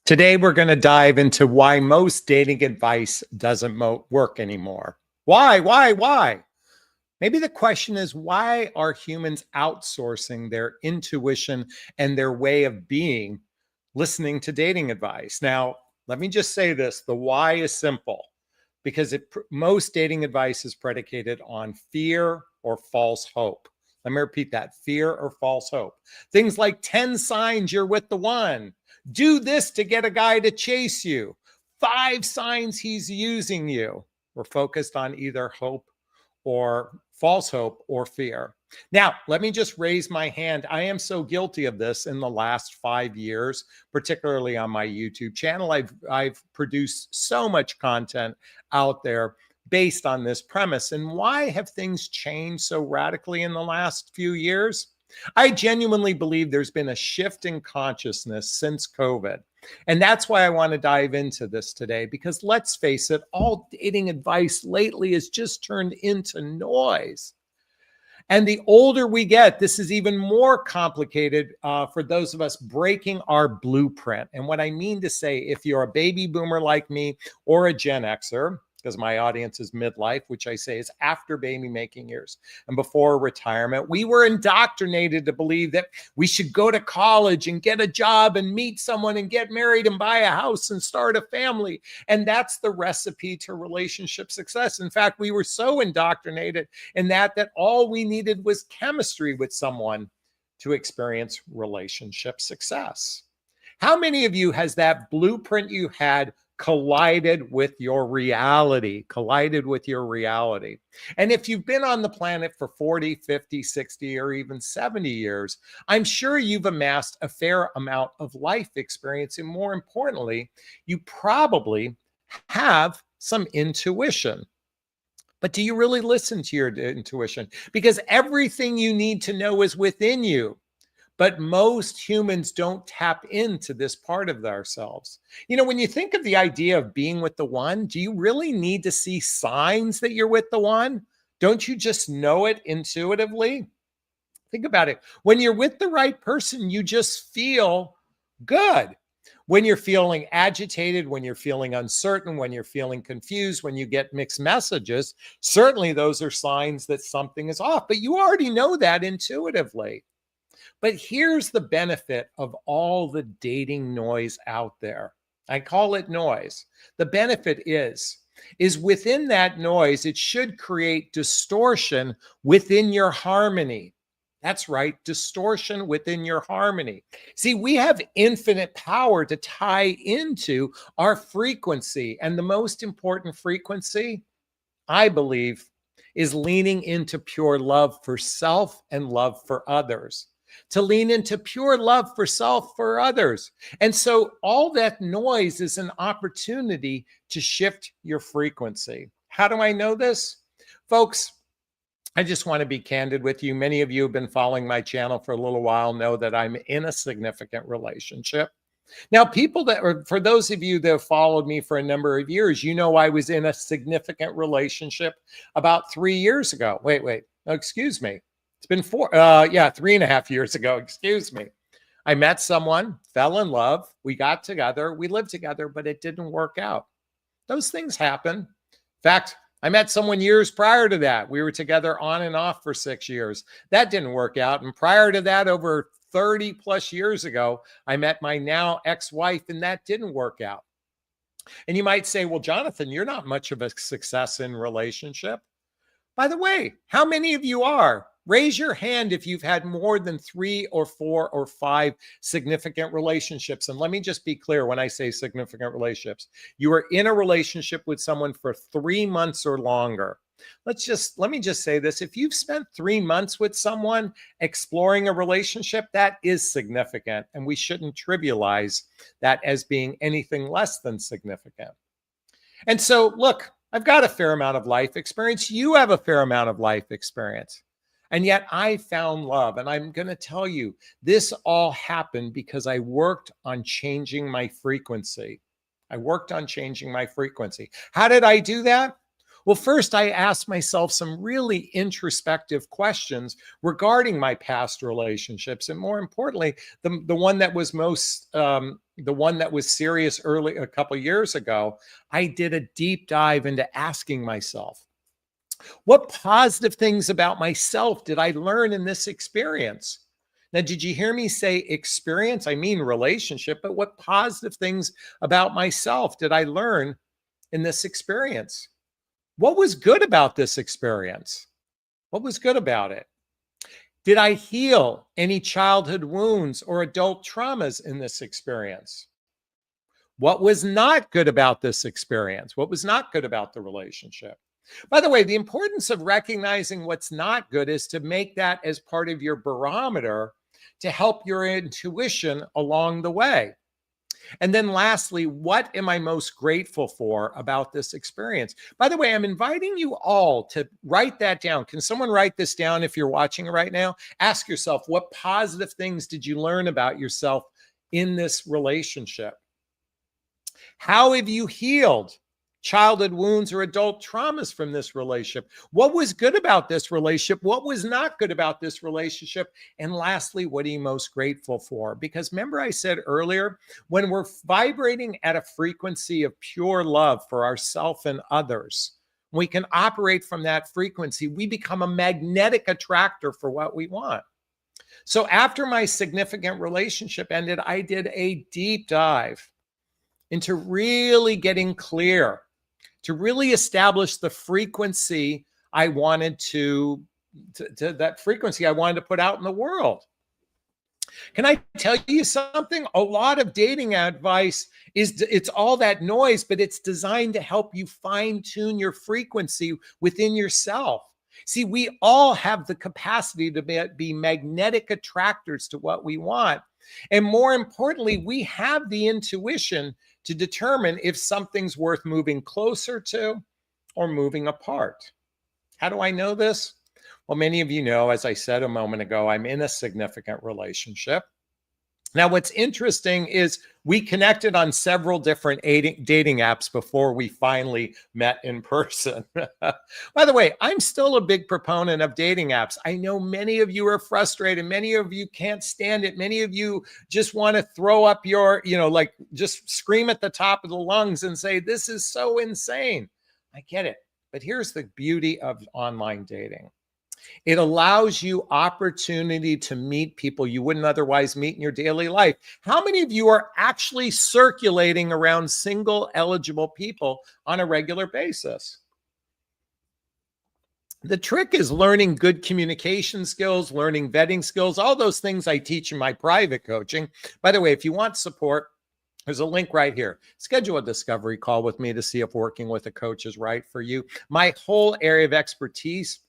Today, we're going to dive into why most dating advice doesn't work anymore. Why? Maybe the question is, why are humans outsourcing their intuition and their way of being, listening to dating advice? Now, let me just say this. The why is simple because most dating advice is predicated on fear or false hope. Let me repeat that: fear or false hope. Things like 10 signs you're with the one. Do this to get a guy to chase you. 5 signs he's using you. We're focused on either hope or false hope or fear. Now, let me just raise my hand. I am so guilty of this in the last 5 years, particularly on my YouTube channel. I've produced so much content out there based on this premise. And why have things changed so radically in the last few years? I genuinely believe there's been a shift in consciousness since COVID. And that's why I want to dive into this today, because let's face it, all dating advice lately has just turned into noise. And the older we get, this is even more complicated for those of us breaking our blueprint. And what I mean to say, if you're a baby boomer like me or a Gen Xer, because my audience is midlife, which I say is after baby making years and before retirement, we were indoctrinated to believe that we should go to college and get a job and meet someone and get married and buy a house and start a family. And that's the recipe to relationship success. In fact, we were so indoctrinated in that all we needed was chemistry with someone to experience relationship success. How many of you has that blueprint you had collided with your reality? And if you've been on the planet for 40, 50, 60, or even 70 years, I'm sure you've amassed a fair amount of life experience. And more importantly, you probably have some intuition. But do you really listen to your intuition? Because everything you need to know is within you. But most humans don't tap into this part of ourselves. You know, when you think of the idea of being with the one, do you really need to see signs that you're with the one? Don't you just know it intuitively? Think about it. When you're with the right person, you just feel good. When you're feeling agitated, when you're feeling uncertain, when you're feeling confused, when you get mixed messages, certainly those are signs that something is off. But you already know that intuitively. But here's the benefit of all the dating noise out there. I call it noise. The benefit is within that noise, it should create distortion within your harmony. That's right, distortion within your harmony. See, we have infinite power to tie into our frequency. And the most important frequency, I believe, is leaning into pure love for self and love for others. To lean into pure love for self, for others. And so all that noise is an opportunity to shift your frequency. How do I know this? Folks, I just want to be candid with you. Many of you have been following my channel for a little while know that I'm in a significant relationship. Now, for those of you that have followed me for a number of years, you know I was in a significant relationship about 3 years ago. Wait, no, excuse me. It's been 3.5 years ago. Excuse me. I met someone, fell in love. We got together. We lived together, but it didn't work out. Those things happen. In fact, I met someone years prior to that. We were together on and off for 6 years. That didn't work out. And prior to that, over 30 plus years ago, I met my now ex-wife, and that didn't work out. And you might say, well, Jonathan, you're not much of a success in relationship. By the way, how many of you are? Raise your hand if you've had more than 3 or 4 or 5 significant relationships. And let me just be clear when I say significant relationships. You are in a relationship with someone for 3 months or longer. Let me just say this. If you've spent 3 months with someone exploring a relationship, that is significant. And we shouldn't trivialize that as being anything less than significant. And so, look, I've got a fair amount of life experience. You have a fair amount of life experience. And yet I found love. And I'm going to tell you, this all happened because I worked on changing my frequency. How did I do that? Well, first, I asked myself some really introspective questions regarding my past relationships. And more importantly, the one that was the one that was serious early a couple years ago, I did a deep dive into asking myself, what positive things about myself did I learn in this experience? Now, did you hear me say experience? I mean relationship, but what positive things about myself did I learn in this experience? What was good about this experience? What was good about it? Did I heal any childhood wounds or adult traumas in this experience? What was not good about this experience? What was not good about the relationship? By the way, the importance of recognizing what's not good is to make that as part of your barometer to help your intuition along the way. And then lastly, what am I most grateful for about this experience? By the way, I'm inviting you all to write that down. Can someone write this down if you're watching it right now? Ask yourself, what positive things did you learn about yourself in this relationship? How have you healed childhood wounds or adult traumas from this relationship? What was good about this relationship? What was not good about this relationship? And lastly, what are you most grateful for? Because remember I said earlier, when we're vibrating at a frequency of pure love for ourselves and others, we can operate from that frequency. We become a magnetic attractor for what we want. So after my significant relationship ended, I did a deep dive into really getting clear, to really establish the frequency I wanted to that frequency I wanted to put out in the world. Can I tell you something? A lot of dating advice it's all that noise, but it's designed to help you fine tune your frequency within yourself. See, we all have the capacity to be magnetic attractors to what we want. And more importantly, we have the intuition to determine if something's worth moving closer to or moving apart. How do I know this? Well, many of you know, as I said a moment ago, I'm in a significant relationship. Now, what's interesting is we connected on several different dating apps before we finally met in person. By the way, I'm still a big proponent of dating apps. I know many of you are frustrated. Many of you can't stand it. Many of you just want to throw up your, like just scream at the top of the lungs and say, this is so insane. I get it. But here's the beauty of online dating. It allows you opportunity to meet people you wouldn't otherwise meet in your daily life. How many of you are actually circulating around single eligible people on a regular basis? The trick is learning good communication skills, learning vetting skills, all those things I teach in my private coaching. By the way, if you want support, there's a link right here. Schedule a discovery call with me to see if working with a coach is right for you. My whole area of expertise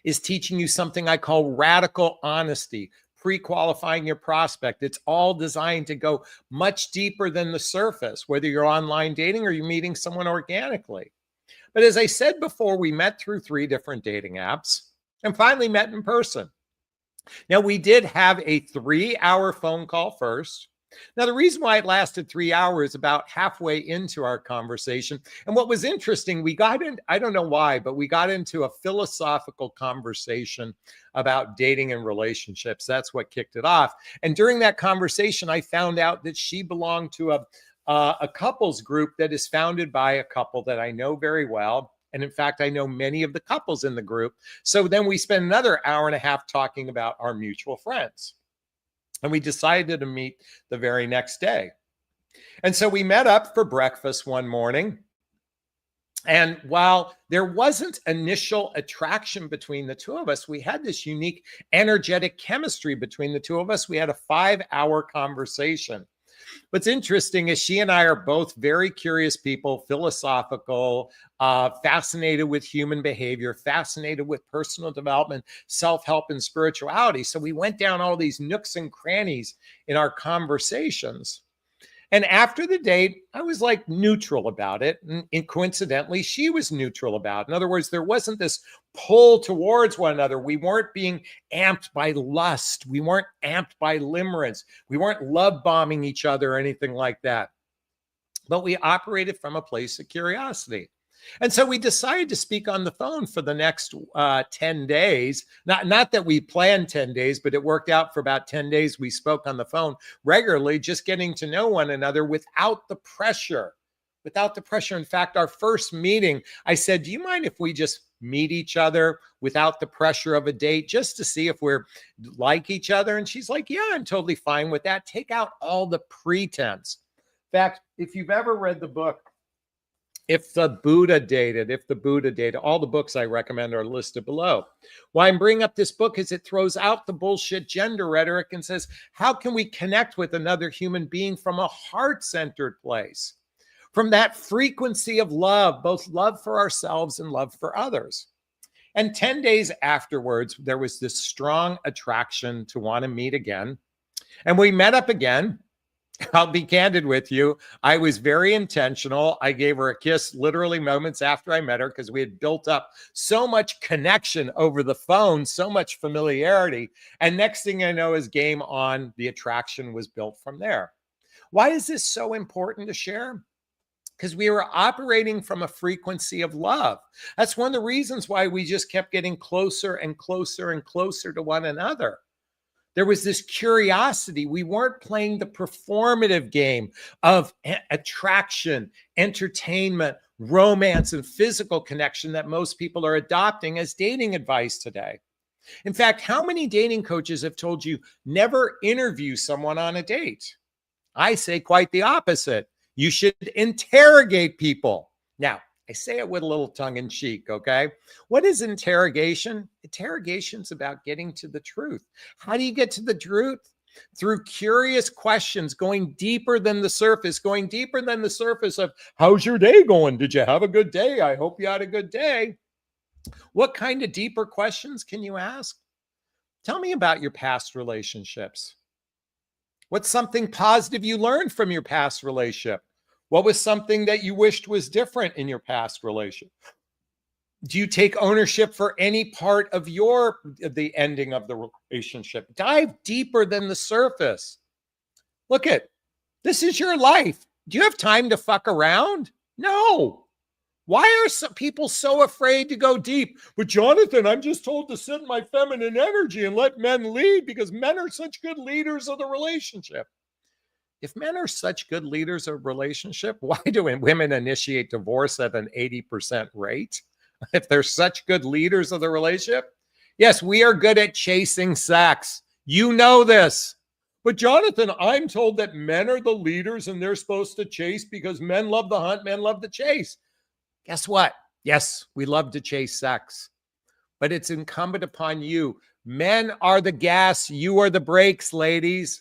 is teaching you something I call radical honesty, pre-qualifying your prospect. It's all designed to go much deeper than the surface, whether you're online dating or you're meeting someone organically. But as I said before, we met through 3 different dating apps and finally met in person. Now, we did have a 3-hour phone call first. Now, the reason why it lasted 3 hours, about halfway into our conversation, and what was interesting, we got in, I don't know why, but we got into a philosophical conversation about dating and relationships. That's what kicked it off. And during that conversation, I found out that she belonged to a couples group that is founded by a couple that I know very well. And in fact, I know many of the couples in the group. So then we spent another hour and a half talking about our mutual friends. And we decided to meet the very next day. And so we met up for breakfast one morning. And while there wasn't initial attraction between the two of us, we had this unique energetic chemistry between the two of us. We had a 5-hour conversation. What's interesting is she and I are both very curious people, philosophical, fascinated with human behavior, fascinated with personal development, self-help, and spirituality. So we went down all these nooks and crannies in our conversations. And after the date, I was like neutral about it. And coincidentally, she was neutral about it. In other words, there wasn't this pull towards one another. We weren't being amped by lust. We weren't amped by limerence. We weren't love bombing each other or anything like that. But we operated from a place of curiosity. And so we decided to speak on the phone for the next 10 days. Not that we planned 10 days, but it worked out for about 10 days. We spoke on the phone regularly, just getting to know one another without the pressure. Without the pressure. In fact, our first meeting, I said, do you mind if we just meet each other without the pressure of a date just to see if we're like each other? And she's like, yeah, I'm totally fine with that. Take out all the pretense. In fact, if you've ever read the book, If the Buddha Dated, all the books I recommend are listed below. Why I'm bringing up this book is it throws out the bullshit gender rhetoric and says, how can we connect with another human being from a heart-centered place? From that frequency of love, both love for ourselves and love for others. And 10 days afterwards, there was this strong attraction to want to meet again. And we met up again. I'll be candid with you. I was very intentional. I gave her a kiss literally moments after I met her because we had built up so much connection over the phone, so much familiarity. And next thing I know is game on. The attraction was built from there. Why is this so important to share? Because we were operating from a frequency of love. That's one of the reasons why we just kept getting closer and closer and closer to one another. There was this curiosity. We weren't playing the performative game of attraction, entertainment, romance, and physical connection that most people are adopting as dating advice today. In fact, how many dating coaches have told you never interview someone on a date? I say quite the opposite. You should interrogate people. Now, I say it with a little tongue in cheek, okay? What is interrogation? Interrogation's about getting to the truth. How do you get to the truth? Through curious questions, going deeper than the surface of, how's your day going? Did you have a good day? I hope you had a good day. What kind of deeper questions can you ask? Tell me about your past relationships. What's something positive you learned from your past relationship? What was something that you wished was different in your past relationship? Do you take ownership for any part of the ending of the relationship? Dive deeper than the surface. Look at, this is your life. Do you have time to fuck around? No. Why are some people so afraid to go deep? But Jonathan, I'm just told to sit in my feminine energy and let men lead because men are such good leaders of the relationship. If men are such good leaders of relationship, why do women initiate divorce at an 80% rate? If they're such good leaders of the relationship? Yes, we are good at chasing sex. You know this. But Jonathan, I'm told that men are the leaders and they're supposed to chase because men love the hunt, men love the chase. Guess what? Yes, we love to chase sex, but it's incumbent upon you. Men are the gas, you are the brakes, ladies.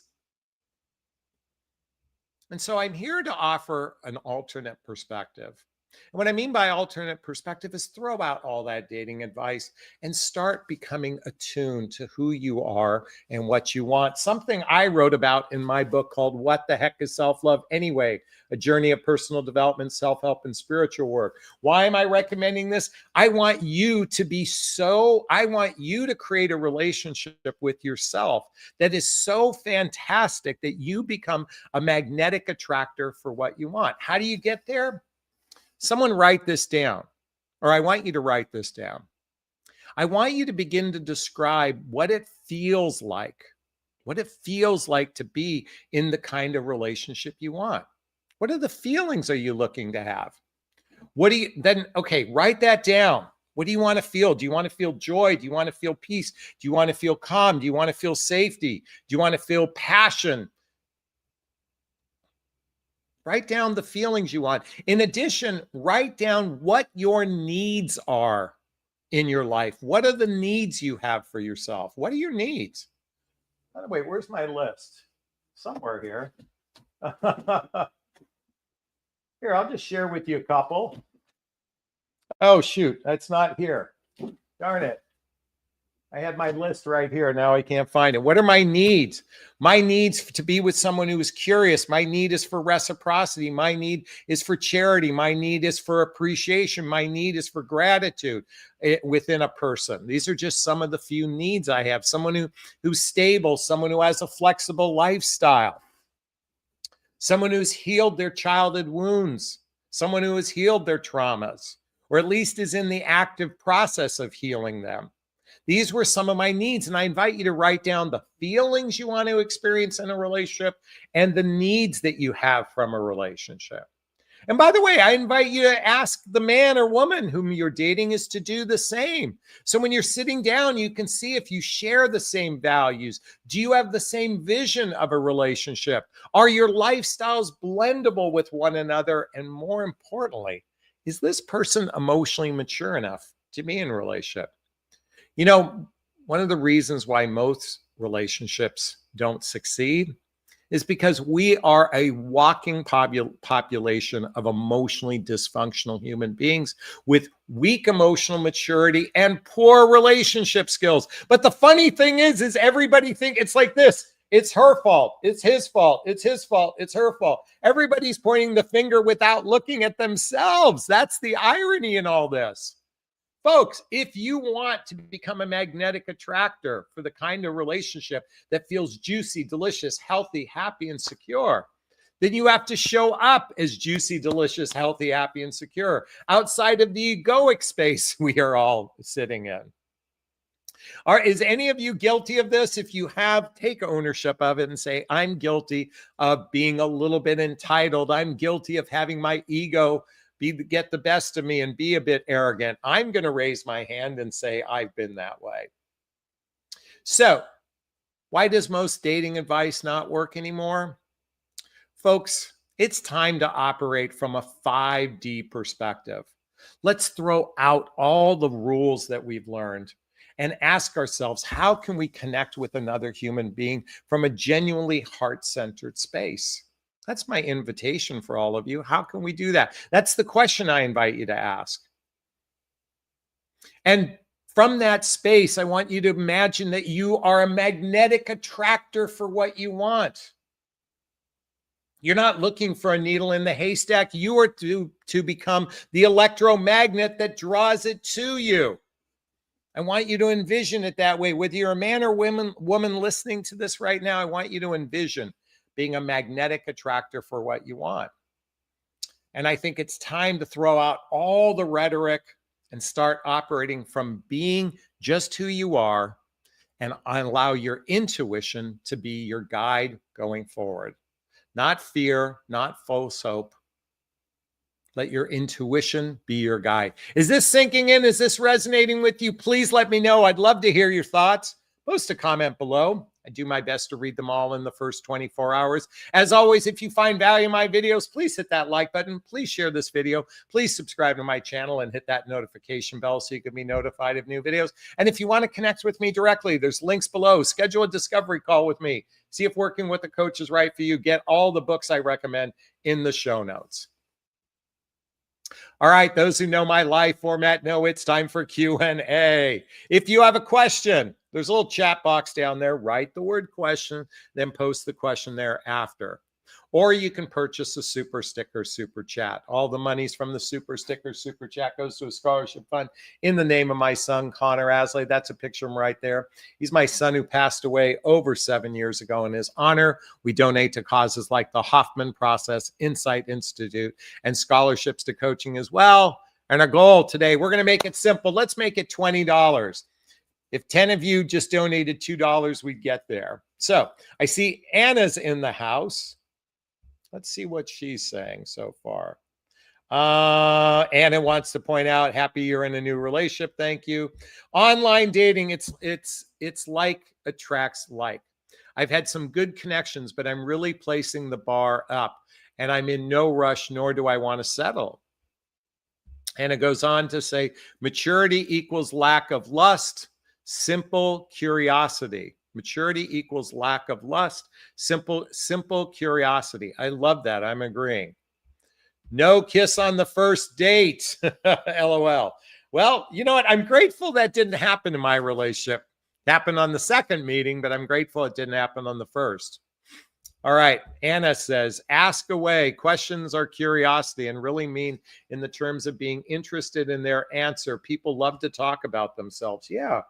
And so I'm here to offer an alternate perspective. And what I mean by alternate perspective is throw out all that dating advice and start becoming attuned to who you are and what you want. Something I wrote about in my book called What the Heck is Self-Love Anyway? A Journey of Personal Development, Self-Help, and Spiritual Work. Why am I recommending this? I want you to create a relationship with yourself that is so fantastic that you become a magnetic attractor for what you want. How do you get there? Someone write this down, or I want you to write this down. I want you to begin to describe what it feels like to be in the kind of relationship you want. What are the feelings are you looking to have? Write that down. What do you want to feel? Do you want to feel joy? Do you want to feel peace? Do you want to feel calm? Do you want to feel safety? Do you want to feel passion? Write down the feelings you want. In addition, write down what your needs are in your life. What are the needs you have for yourself? What are your needs? By the way, where's my list? Somewhere here. Here, I'll just share with you a couple. Oh, shoot, that's not here. Darn it. I had my list right here. Now I can't find it. What are my needs? My needs to be with someone who is curious. My need is for reciprocity. My need is for charity. My need is for appreciation. My need is for gratitude within a person. These are just some of the few needs I have. Someone who's stable, someone who has a flexible lifestyle, someone who's healed their childhood wounds, someone who has healed their traumas. or at least is in the active process of healing them. These were some of my needs, and I invite you to write down the feelings you want to experience in a relationship and the needs that you have from a relationship. And by the way, I invite you to ask the man or woman whom you're dating is to do the same. So when you're sitting down, you can see if you share the same values. Do you have the same vision of a relationship? Are your lifestyles blendable with one another? And more importantly, is this person emotionally mature enough to be in a relationship? You know, one of the reasons why most relationships don't succeed is because we are a walking population of emotionally dysfunctional human beings with weak emotional maturity and poor relationship skills. But the funny thing is everybody think it's like this. It's her fault. It's his fault. It's his fault. It's her fault. Everybody's pointing the finger without looking at themselves. That's the irony in all this. Folks, if you want to become a magnetic attractor for the kind of relationship that feels juicy, delicious, healthy, happy, and secure, then you have to show up as juicy, delicious, healthy, happy, and secure outside of the egoic space we are all sitting in. Is any of you guilty of this? If you have, take ownership of it and say, I'm guilty of being a little bit entitled. I'm guilty of having my ego get the best of me and be a bit arrogant. I'm going to raise my hand and say I've been that way. So why does most dating advice not work anymore? Folks, it's time to operate from a 5D perspective. Let's throw out all the rules that we've learned and ask ourselves, how can we connect with another human being from a genuinely heart-centered space? That's my invitation for all of you. How can we do that? That's the question I invite you to ask. And from that space, I want you to imagine that you are a magnetic attractor for what you want. You're not looking for a needle in the haystack. You are to become the electromagnet that draws it to you. I want you to envision it that way. Whether you're a man or woman listening to this right now, I want you to envision being a magnetic attractor for what you want. And I think it's time to throw out all the rhetoric and start operating from being just who you are and allow your intuition to be your guide going forward. Not fear, not false hope. Let your intuition be your guide. Is this sinking in? Is this resonating with you? Please let me know. I'd love to hear your thoughts. Post a comment below. I do my best to read them all in the first 24 hours. As always, if you find value in my videos, please hit that like button. Please share this video. Please subscribe to my channel and hit that notification bell so you can be notified of new videos. And if you want to connect with me directly, there's links below. Schedule a discovery call with me. See if working with a coach is right for you. Get all the books I recommend in the show notes. All right, those who know my live format know it's time for Q&A. If you have a question, there's a little chat box down there. Write the word question, then post the question there after. Or you can purchase a super sticker, super chat. All the monies from the super sticker, super chat goes to a scholarship fund in the name of my son, Connor Asley. That's a picture of him right there. He's my son who passed away over 7 years ago. In his honor, we donate to causes like the Hoffman Process, Insight Institute, and scholarships to coaching as well. And our goal today, we're going to make it simple. Let's make it $20. If 10 of you just donated $2, we'd get there. So I see Anna's in the house. Let's see what she's saying so far. Anna wants to point out, happy you're in a new relationship. Thank you. Online dating, it's like attracts like. I've had some good connections, but I'm really placing the bar up and I'm in no rush, nor do I want to settle. And it goes on to say, maturity equals lack of lust, simple curiosity. Maturity equals lack of lust, simple curiosity. I love that. I'm agreeing. No kiss on the first date. LOL. Well, you know what? I'm grateful that didn't happen in my relationship. It happened on the second meeting, but I'm grateful it didn't happen on the first. All right. Anna says, ask away. Questions are curiosity and really mean in the terms of being interested in their answer. People love to talk about themselves. Yeah.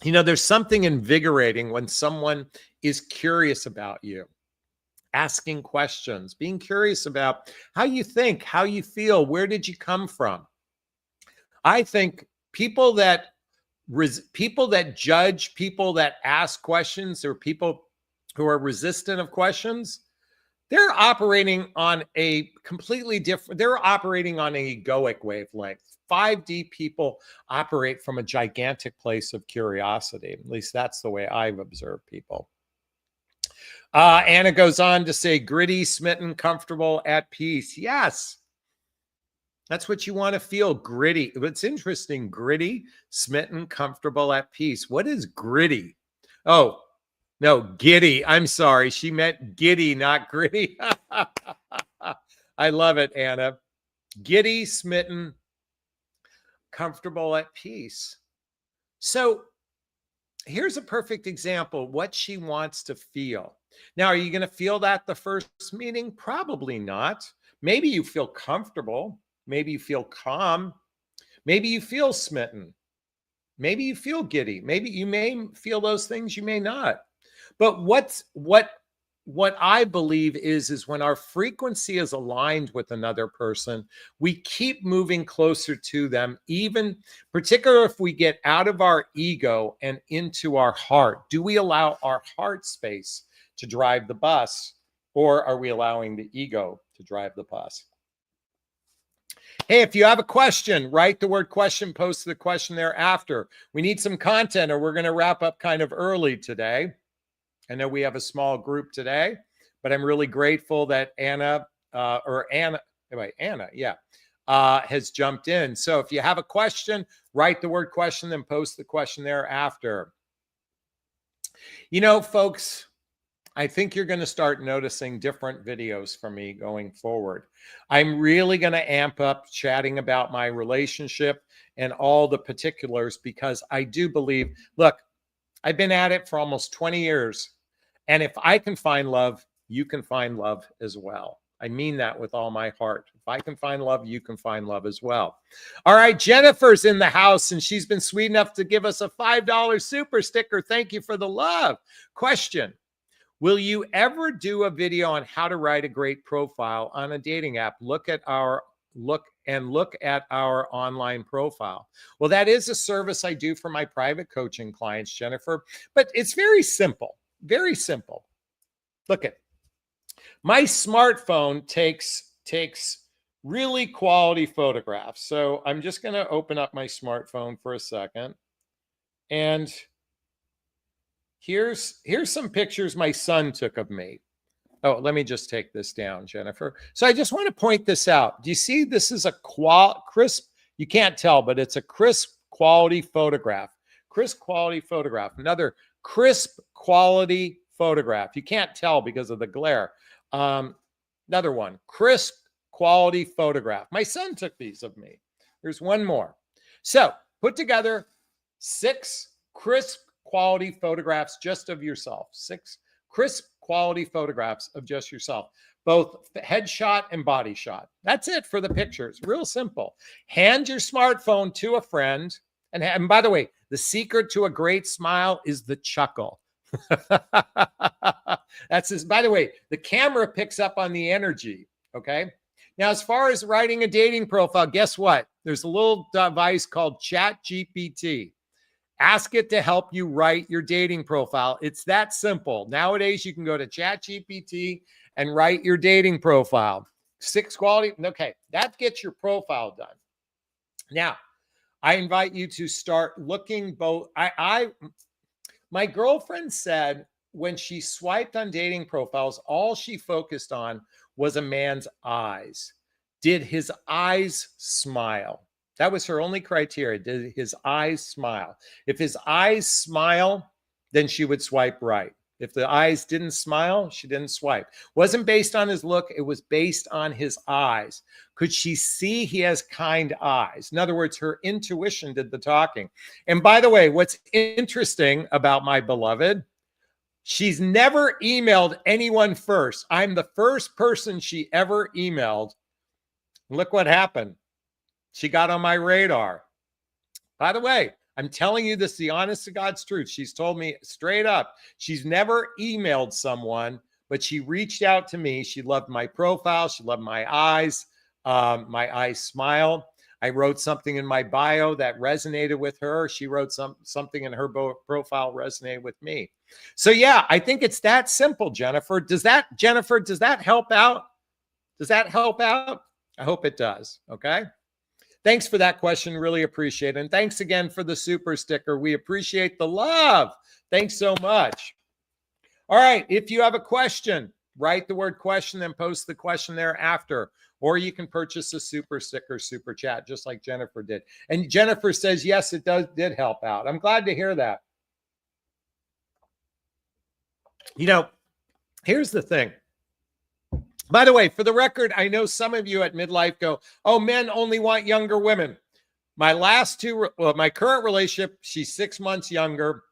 You know, there's something invigorating when someone is curious about you, asking questions, being curious about how you think, how you feel, where did you come from? I think people that judge, people that ask questions, or people who are resistant of questions, they're operating on a completely different, they're operating on an egoic wavelength. 5D people operate from a gigantic place of curiosity. At least that's the way I've observed people. Anna goes on to say, gritty, smitten, comfortable, at peace. Yes, that's what you want to feel, gritty. It's interesting, gritty, smitten, comfortable, at peace. What is gritty? Oh, no, giddy. I'm sorry. She meant giddy, not gritty. I love it, Anna. Giddy, smitten, comfortable, at peace. So here's a perfect example of what she wants to feel. Now, are you going to feel that the first meeting? Probably not. Maybe you feel comfortable. Maybe you feel calm. Maybe you feel smitten. Maybe you feel giddy. Maybe you may feel those things, you may not. But what I believe is when our frequency is aligned with another person, we keep moving closer to them, even particularly if we get out of our ego and into our heart. Do we allow our heart space to drive the bus, or are we allowing the ego to drive the bus? Hey, if you have a question, write the word question, post the question thereafter. We need some content, or we're going to wrap up kind of early today. I know we have a small group today, but I'm really grateful that Anna, has jumped in. So if you have a question, write the word question, then post the question thereafter. You know, folks, I think you're going to start noticing different videos from me going forward. I'm really going to amp up chatting about my relationship and all the particulars, because I do believe, look, I've been at it for almost 20 years. And if I can find love, you can find love as well. I mean that with all my heart. If I can find love, you can find love as well. All right, Jennifer's in the house, and she's been sweet enough to give us a $5 super sticker. Thank you for the love. Question: will you ever do a video on how to write a great profile on a dating app? Look at our online profile. Well, that is a service I do for my private coaching clients, Jennifer, but it's very simple. Very simple. Look at my smartphone takes really quality photographs. So I'm just going to open up my smartphone for a second. And here's some pictures my son took of me. Oh, let me just take this down, Jennifer. So I just want to point this out. Do you see this is a crisp, you can't tell, but it's a crisp quality photograph. Crisp quality photograph. Another crisp quality photograph. You can't tell because of the glare. Another one, crisp quality photograph. My son took these of me. There's one more. So put together 6 crisp quality photographs just of yourself. 6 crisp quality photographs of just yourself, both headshot and body shot. That's it for the pictures. Real simple. Hand your smartphone to a friend. And by the way, the secret to a great smile is the chuckle. That's this. By the way, the camera picks up on the energy. Okay. Now, as far as writing a dating profile, guess what? There's a little device called ChatGPT. Ask it to help you write your dating profile. It's that simple. Nowadays, you can go to ChatGPT and write your dating profile. 6 quality. Okay. That gets your profile done. Now, I invite you to start looking both. My girlfriend said when she swiped on dating profiles, all she focused on was a man's eyes. Did his eyes smile? That was her only criteria. Did his eyes smile? If his eyes smile, then she would swipe right. If the eyes didn't smile, she didn't swipe. Wasn't based on his look. It was based on his eyes. Could she see he has kind eyes? In other words, her intuition did the talking. And by the way, what's interesting about my beloved, she's never emailed anyone first. I'm the first person she ever emailed. Look what happened. She got on my radar. By the way, I'm telling you this, the honest to God's truth. She's told me straight up, she's never emailed someone but she reached out to me. She loved my profile. She loved my eyes smile. I wrote something in my bio that resonated with her. She wrote something in her profile resonated with me. So yeah, I think it's that simple, Jennifer. Does that help out? Does that help out? I hope it does. Okay. Thanks for that question. Really appreciate it. And thanks again for the super sticker. We appreciate the love. Thanks so much. All right. If you have a question, write the word question and post the question there after. Or you can purchase a super sticker, super chat, just like Jennifer did. And Jennifer says, yes, it did help out. I'm glad to hear that. You know, here's the thing. By the way, for the record, I know some of you at Midlife go, oh, men only want younger women. My my current relationship, she's 6 months younger.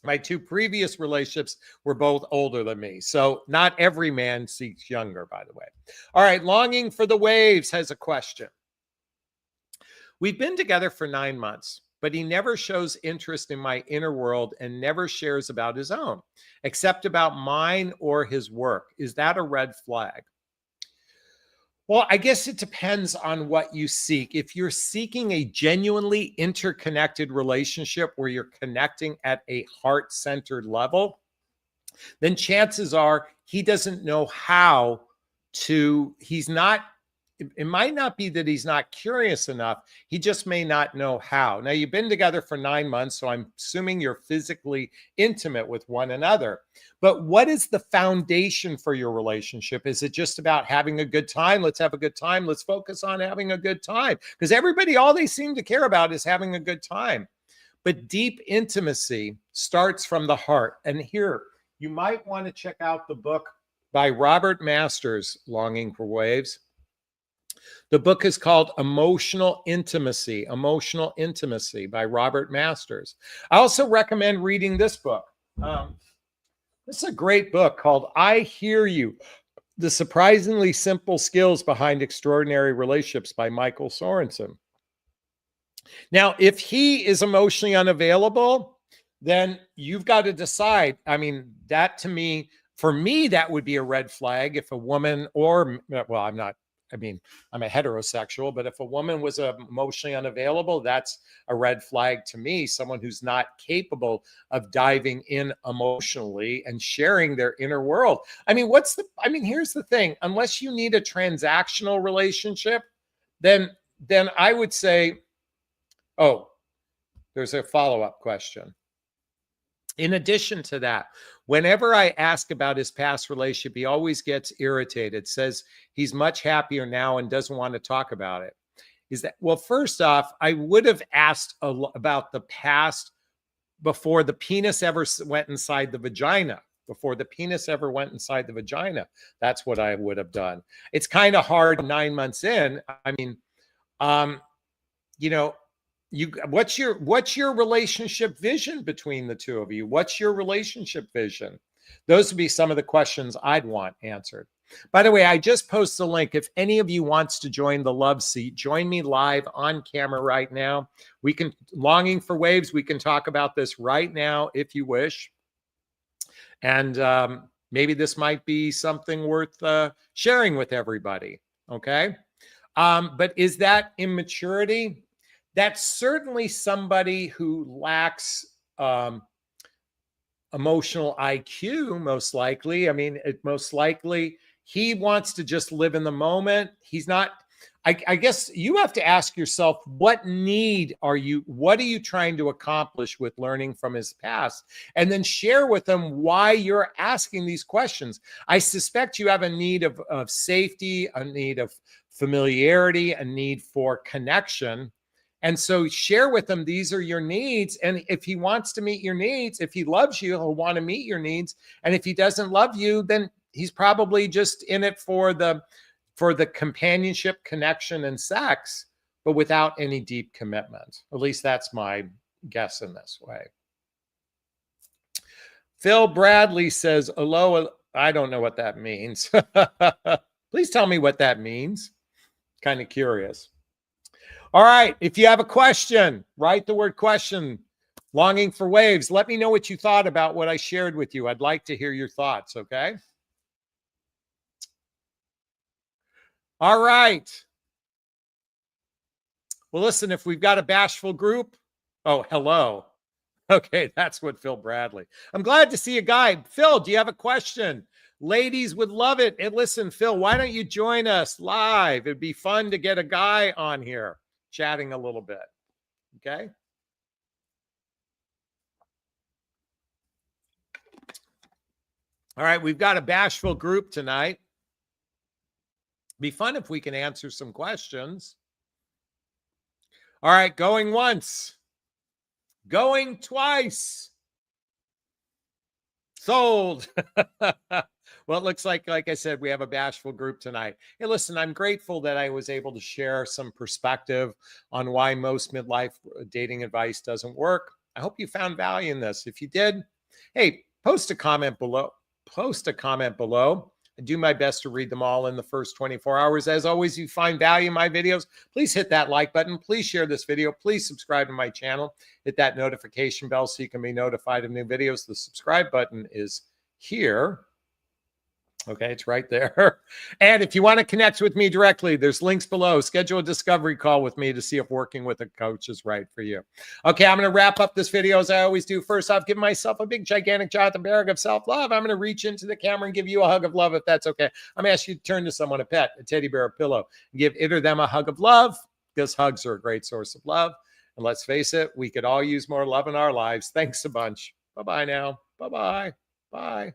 My 2 previous relationships were both older than me. So not every man seeks younger, by the way. All right. Longing for the Waves has a question. We've been together for 9 months, but he never shows interest in my inner world and never shares about his own, except about mine or his work. Is that a red flag? Well, I guess it depends on what you seek. If you're seeking a genuinely interconnected relationship where you're connecting at a heart-centered level, then chances are he doesn't know how to, it might not be that he's not curious enough. He just may not know how. Now, you've been together for 9 months, so I'm assuming you're physically intimate with one another. But what is the foundation for your relationship? Is it just about having a good time? Let's have a good time. Let's focus on having a good time. Because everybody, all they seem to care about is having a good time. But deep intimacy starts from the heart. And here, you might want to check out the book by Robert Masters, Longing for Waves. The book is called Emotional Intimacy by Robert Masters. I also recommend reading this book. This is a great book called I Hear You, The Surprisingly Simple Skills Behind Extraordinary Relationships by Michael Sorensen. Now, if he is emotionally unavailable, then you've got to decide. I mean, that to me, for me, that would be a red flag if a woman I'm a heterosexual, but if a woman was emotionally unavailable, that's a red flag to me. Someone who's not capable of diving in emotionally and sharing their inner world. I mean, here's the thing. Unless you need a transactional relationship, then I would say, oh, there's a follow-up question. In addition to that, whenever I ask about his past relationship, he always gets irritated, says he's much happier now and doesn't want to talk about it. Well, first off, I would have asked about the past before the penis ever went inside the vagina. Before the penis ever went inside the vagina. That's what I would have done. It's kind of hard 9 months in. I mean, what's your relationship vision between the two of you? What's your relationship vision? Those would be some of the questions I'd want answered. By the way, I just posted a link. If any of you wants to join the Love Seat, join me live on camera right now. Longing for Waves, we can talk about this right now if you wish. And maybe this might be something worth sharing with everybody. Okay. But is that immaturity? That's certainly somebody who lacks emotional IQ, most likely. I mean, most likely he wants to just live in the moment. He's not, I guess you have to ask yourself, what are you trying to accomplish with learning from his past? And then share with him why you're asking these questions. I suspect you have a need of safety, a need of familiarity, a need for connection. And so share with him, these are your needs. And if he wants to meet your needs, if he loves you, he'll want to meet your needs. And if he doesn't love you, then he's probably just in it for the companionship, connection, and sex, but without any deep commitment. At least that's my guess in this way. Phil Bradley says, hello. I don't know what that means. Please tell me what that means. Kind of curious. All right. If you have a question, write the word question, Longing for Waves. Let me know what you thought about what I shared with you. I'd like to hear your thoughts. Okay. All right. Well, listen, if we've got a bashful group, oh, hello. Okay, that's what Phil Bradley. I'm glad to see a guy. Phil, do you have a question? Ladies would love it. And listen, Phil, why don't you join us live? It'd be fun to get a guy on here chatting a little bit. Okay. All right, we've got a bashful group tonight. Be fun if we can answer some questions. All right, going once, going twice. Sold. Well, it looks like I said, we have a bashful group tonight. Hey, listen, I'm grateful that I was able to share some perspective on why most midlife dating advice doesn't work. I hope you found value in this. If you did, hey, post a comment below. Post a comment below. I do my best to read them all in the first 24 hours. As always, if you find value in my videos, please hit that like button. Please share this video. Please subscribe to my channel. Hit that notification bell so you can be notified of new videos. The subscribe button is here. Okay, it's right there. And if you want to connect with me directly, there's links below. Schedule a discovery call with me to see if working with a coach is right for you. Okay, I'm going to wrap up this video as I always do. First off, give myself a big, gigantic Jonathan Barrick of self-love. I'm going to reach into the camera and give you a hug of love if that's okay. I'm going to ask you to turn to someone, a pet, a teddy bear, a pillow, and give it or them a hug of love, because hugs are a great source of love. And let's face it, we could all use more love in our lives. Thanks a bunch. Bye-bye now. Bye-bye. Bye.